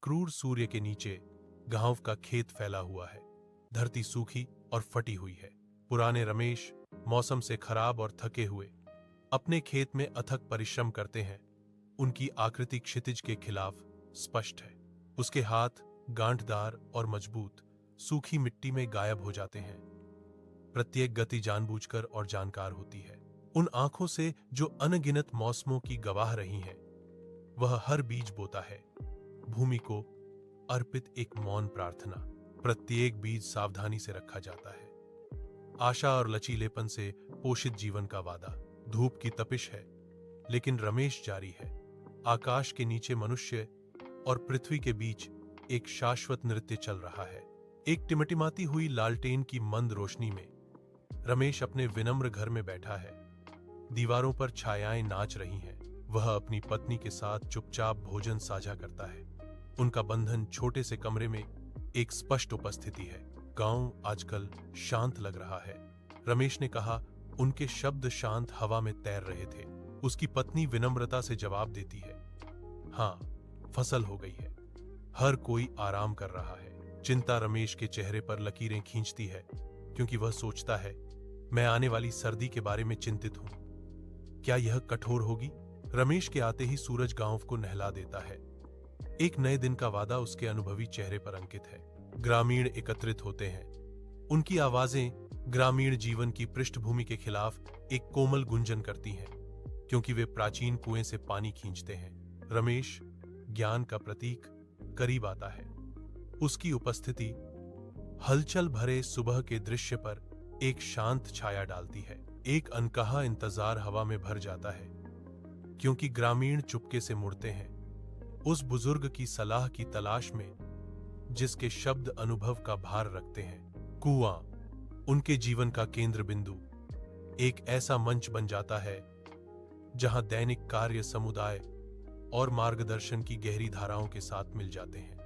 क्रूर सूर्य के नीचे गांव का खेत फैला हुआ है। धरती सूखी और फटी हुई है। पुराने रमेश मौसम से खराब और थके हुए अपने खेत में अथक परिश्रम करते हैं। उनकी आकृति क्षितिज के खिलाफ स्पष्ट है। उसके हाथ गांठदार और मजबूत सूखी मिट्टी में गायब हो जाते हैं। प्रत्येक गति जानबूझकर और जानकार होती है। उन आंखों से जो अनगिनत मौसमों की गवाह रही हैं, वह हर बीज बोता है। भूमि को अर्पित एक मौन प्रार्थना। प्रत्येक बीज सावधानी से रखा जाता है। आशा और लचीलेपन से पोषित जीवन का वादा। धूप की तपिश है, लेकिन रमेश जारी है। आकाश के नीचे मनुष्य और पृथ्वी के बीच एक शाश्वत नृत्य चल रहा है। एक टिमटिमाती हुई लालटेन की मंद रोशनी में रमेश अपने विनम्र घर में बैठा है। दीवारों पर छायाएं नाच रही हैं। वह अपनी पत्नी के साथ चुपचाप भोजन साझा करता है। उनका बंधन छोटे से कमरे में एक स्पष्ट उपस्थिति है। गांव आजकल शांत लग रहा है। रमेश ने कहा। उनके शब्द शांत हवा में तैर रहे थे। उसकी पत्नी विनम्रता से जवाब देती है, हाँ, फसल हो गई है। हर कोई आराम कर रहा है। चिंता रमेश के चेहरे पर लकीरें खींचती है, क्योंकि वह सोचता है, मैं आने वाली सर्दी के बारे में चिंतित हूं। क्या यह कठोर होगी? रमेश के आते ही सूरज गांव को नहला देता है। एक नए दिन का वादा उसके अनुभवी चेहरे पर अंकित है। ग्रामीण एकत्रित होते हैं। उनकी आवाजें ग्रामीण जीवन की पृष्ठभूमि के खिलाफ एक कोमल गुंजन करती हैं, क्योंकि वे प्राचीन कुएं से पानी खींचते हैं। रमेश, ज्ञान का प्रतीक, करीब आता है। उसकी उपस्थिति हलचल भरे सुबह के दृश्य पर एक शांत छाया डालती है। एक अनकहा इंतजार हवा में भर जाता है, क्योंकि ग्रामीण चुपके से मुड़ते हैं उस बुजुर्ग की सलाह की तलाश में, जिसके शब्द अनुभव का भार रखते हैं। कुआं उनके जीवन का केंद्र बिंदु, एक ऐसा मंच बन जाता है जहां दैनिक कार्य, समुदाय और मार्गदर्शन की गहरी धाराओं के साथ मिल जाते हैं।